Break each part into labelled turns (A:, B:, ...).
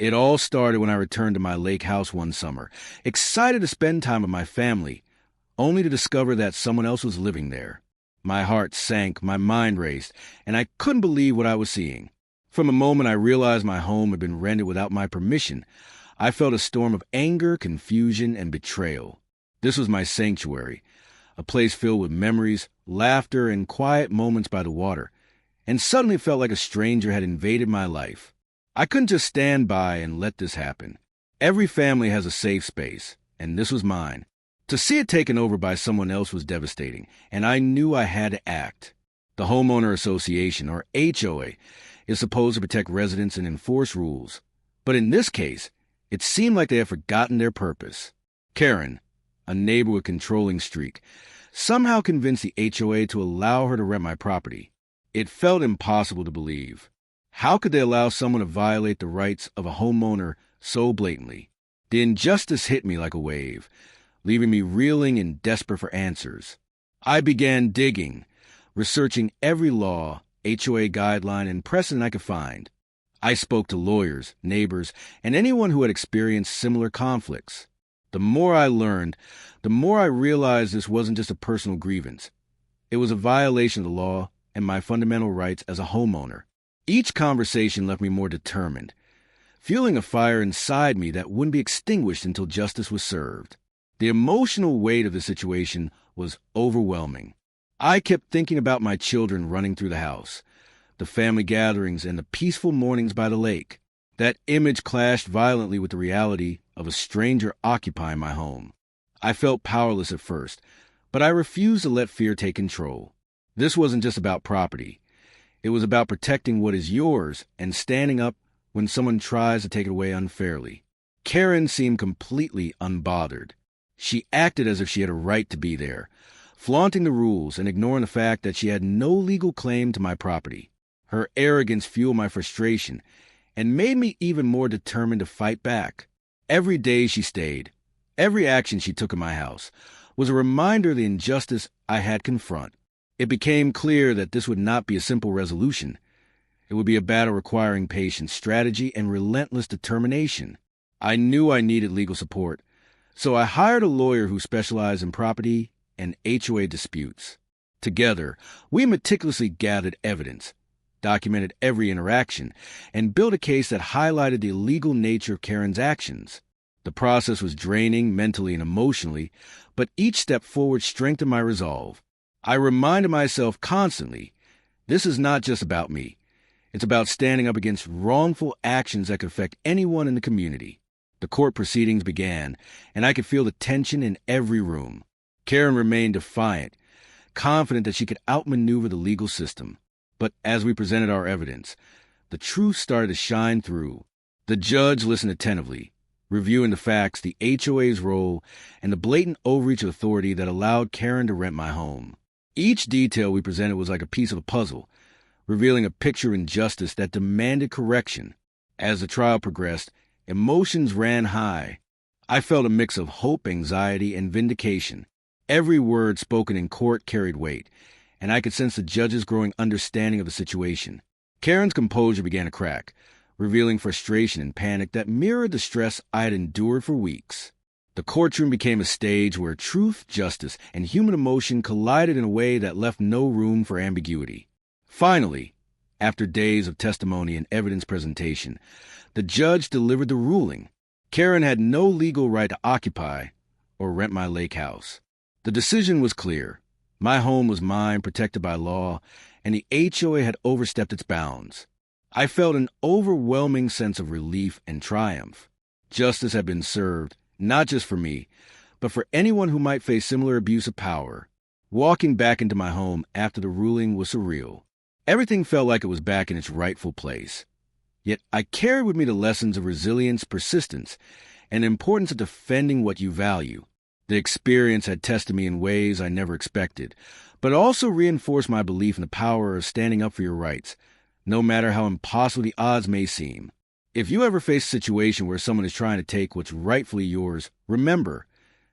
A: It all started when I returned to my lake house one summer, excited to spend time with my family, only to discover that someone else was living there. My heart sank, my mind raced, and I couldn't believe what I was seeing. From the moment I realized my home had been rented without my permission, I felt a storm of anger, confusion, and betrayal. This was my sanctuary, a place filled with memories, laughter, and quiet moments by the water, and suddenly it felt like a stranger had invaded my life. I couldn't just stand by and let this happen. Every family has a safe space, and this was mine. To see it taken over by someone else was devastating, and I knew I had to act. The Homeowner Association, or HOA, is supposed to protect residents and enforce rules. But in this case, it seemed like they had forgotten their purpose. Karen, a neighbor with a controlling streak, somehow convinced the HOA to allow her to rent my property. It felt impossible to believe. How could they allow someone to violate the rights of a homeowner so blatantly? The injustice hit me like a wave, leaving me reeling and desperate for answers. I began digging, researching every law, HOA guideline, and precedent I could find. I spoke to lawyers, neighbors, and anyone who had experienced similar conflicts. The more I learned, the more I realized this wasn't just a personal grievance. It was a violation of the law and my fundamental rights as a homeowner. Each conversation left me more determined, feeling a fire inside me that wouldn't be extinguished until justice was served. The emotional weight of the situation was overwhelming. I kept thinking about my children running through the house, the family gatherings, and the peaceful mornings by the lake. That image clashed violently with the reality of a stranger occupying my home. I felt powerless at first, but I refused to let fear take control. This wasn't just about property. It was about protecting what is yours and standing up when someone tries to take it away unfairly. Karen seemed completely unbothered. She acted as if she had a right to be there, flaunting the rules and ignoring the fact that she had no legal claim to my property. Her arrogance fueled my frustration and made me even more determined to fight back. Every day she stayed, every action she took in my house, was a reminder of the injustice I had confront. It became clear that this would not be a simple resolution. It would be a battle requiring patience, strategy, and relentless determination. I knew I needed legal support, so I hired a lawyer who specialized in property and HOA disputes. Together, we meticulously gathered evidence, documented every interaction, and built a case that highlighted the illegal nature of Karen's actions. The process was draining mentally and emotionally, but each step forward strengthened my resolve. I reminded myself constantly, this is not just about me. It's about standing up against wrongful actions that could affect anyone in the community. The court proceedings began, and I could feel the tension in every room. Karen remained defiant, confident that she could outmaneuver the legal system. But as we presented our evidence, the truth started to shine through. The judge listened attentively, reviewing the facts, the HOA's role, and the blatant overreach of authority that allowed Karen to rent my home. Each detail we presented was like a piece of a puzzle, revealing a picture of injustice that demanded correction. As the trial progressed, emotions ran high. I felt a mix of hope, anxiety, and vindication. Every word spoken in court carried weight, and I could sense the judge's growing understanding of the situation. Karen's composure began to crack, revealing frustration and panic that mirrored the stress I had endured for weeks. The courtroom became a stage where truth, justice, and human emotion collided in a way that left no room for ambiguity. Finally, after days of testimony and evidence presentation, the judge delivered the ruling. Karen had no legal right to occupy or rent my lake house. The decision was clear. My home was mine, protected by law, and the HOA had overstepped its bounds. I felt an overwhelming sense of relief and triumph. Justice had been served, not just for me, but for anyone who might face similar abuse of power. Walking back into my home after the ruling was surreal. Everything felt like it was back in its rightful place. Yet I carried with me the lessons of resilience, persistence, and the importance of defending what you value. The experience had tested me in ways I never expected, but also reinforced my belief in the power of standing up for your rights, no matter how impossible the odds may seem. If you ever face a situation where someone is trying to take what's rightfully yours, remember,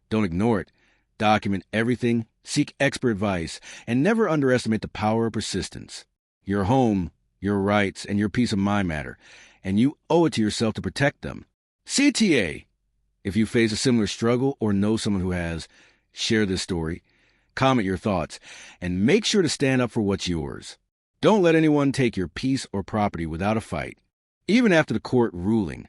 A: don't ignore it. Document everything, seek expert advice, and never underestimate the power of persistence. Your home, your rights, and your peace of mind matter, and you owe it to yourself to protect them. CTA. If you face a similar struggle or know someone who has, share this story, comment your thoughts, and make sure to stand up for what's yours. Don't let anyone take your peace or property without a fight. Even after the court ruling,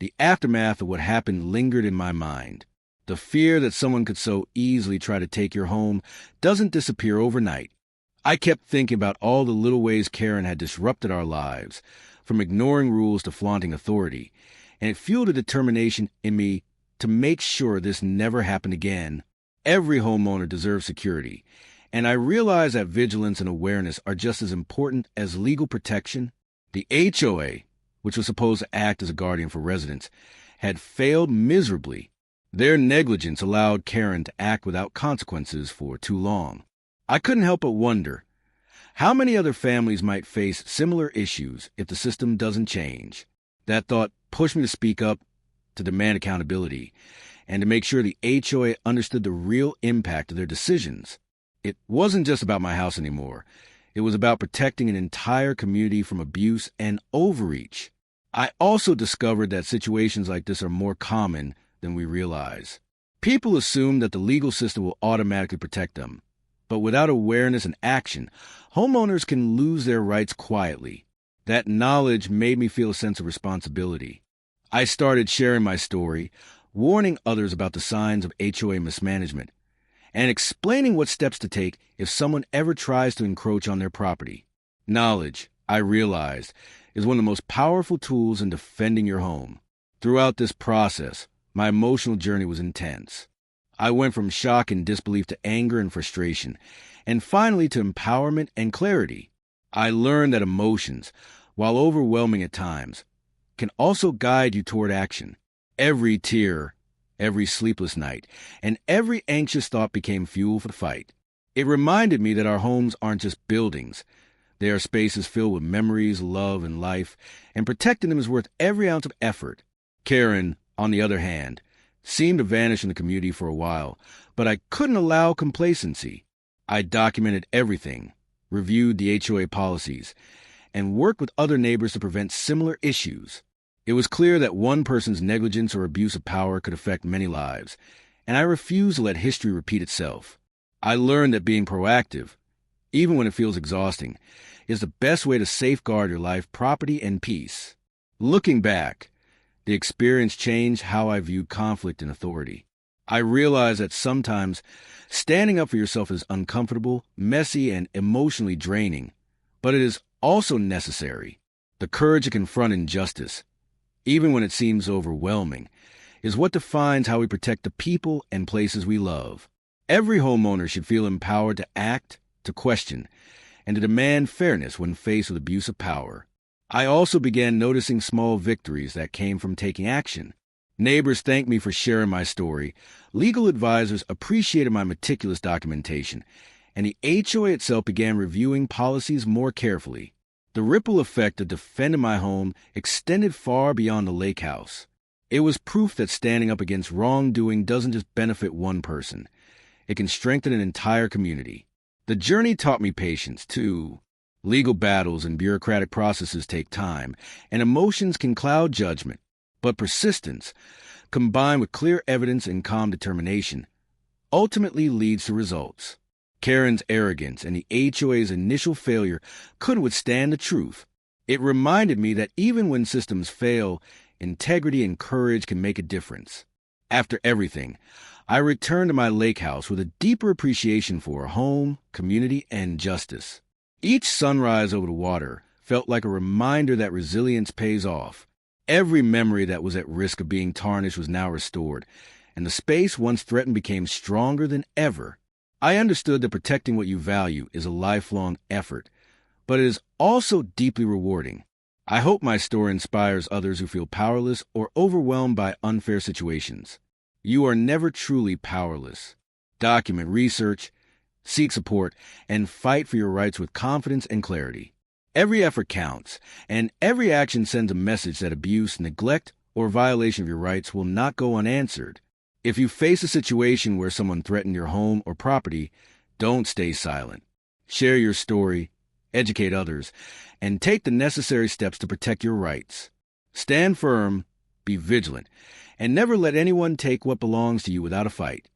A: the aftermath of what happened lingered in my mind. The fear that someone could so easily try to take your home doesn't disappear overnight. I kept thinking about all the little ways Karen had disrupted our lives, from ignoring rules to flaunting authority, and it fueled a determination in me to make sure this never happened again. Every homeowner deserves security, and I realize that vigilance and awareness are just as important as legal protection. The HOA, which was supposed to act as a guardian for residents, had failed miserably. Their negligence allowed Karen to act without consequences for too long. I couldn't help but wonder how many other families might face similar issues if the system doesn't change. That thought pushed me to speak up, to demand accountability, and to make sure the HOA understood the real impact of their decisions. It wasn't just about my house anymore. It was about protecting an entire community from abuse and overreach. I also discovered that situations like this are more common than we realize. People assume that the legal system will automatically protect them, but without awareness and action, homeowners can lose their rights quietly. That knowledge made me feel a sense of responsibility. I started sharing my story, warning others about the signs of HOA mismanagement, and explaining what steps to take if someone ever tries to encroach on their property. Knowledge, I realized, is one of the most powerful tools in defending your home. Throughout this process, my emotional journey was intense. I went from shock and disbelief to anger and frustration, and finally to empowerment and clarity. I learned that emotions, while overwhelming at times, can also guide you toward action. Every tear, every sleepless night, and every anxious thought became fuel for the fight. It reminded me that our homes aren't just buildings. They are spaces filled with memories, love, and life, and protecting them is worth every ounce of effort. Karen, on the other hand, seemed to vanish in the community for a while, but I couldn't allow complacency. I documented everything, reviewed the HOA policies, and worked with other neighbors to prevent similar issues. It was clear that one person's negligence or abuse of power could affect many lives, and I refused to let history repeat itself. I learned that being proactive, even when it feels exhausting, is the best way to safeguard your life, property, and peace. Looking back, the experience changed how I viewed conflict and authority. I realized that sometimes standing up for yourself is uncomfortable, messy, and emotionally draining, but it is also necessary. The courage to confront injustice, even when it seems overwhelming, is what defines how we protect the people and places we love. Every homeowner should feel empowered to act, to question, and to demand fairness when faced with abuse of power. I also began noticing small victories that came from taking action. Neighbors thanked me for sharing my story, legal advisors appreciated my meticulous documentation, and the HOA itself began reviewing policies more carefully. The ripple effect of defending my home extended far beyond the lake house. It was proof that standing up against wrongdoing doesn't just benefit one person. It can strengthen an entire community. The journey taught me patience, too. Legal battles and bureaucratic processes take time, and emotions can cloud judgment. But persistence, combined with clear evidence and calm determination, ultimately leads to results. Karen's arrogance and the HOA's initial failure couldn't withstand the truth. It reminded me that even when systems fail, integrity and courage can make a difference. After everything, I returned to my lake house with a deeper appreciation for home, community, and justice. Each sunrise over the water felt like a reminder that resilience pays off. Every memory that was at risk of being tarnished was now restored, and the space once threatened became stronger than ever. I understood that protecting what you value is a lifelong effort, but it is also deeply rewarding. I hope my story inspires others who feel powerless or overwhelmed by unfair situations. You are never truly powerless. Document research, seek support, and fight for your rights with confidence and clarity. Every effort counts, and every action sends a message that abuse, neglect, or violation of your rights will not go unanswered. If you face a situation where someone threatened your home or property, don't stay silent. Share your story, educate others, and take the necessary steps to protect your rights. Stand firm, be vigilant, and never let anyone take what belongs to you without a fight.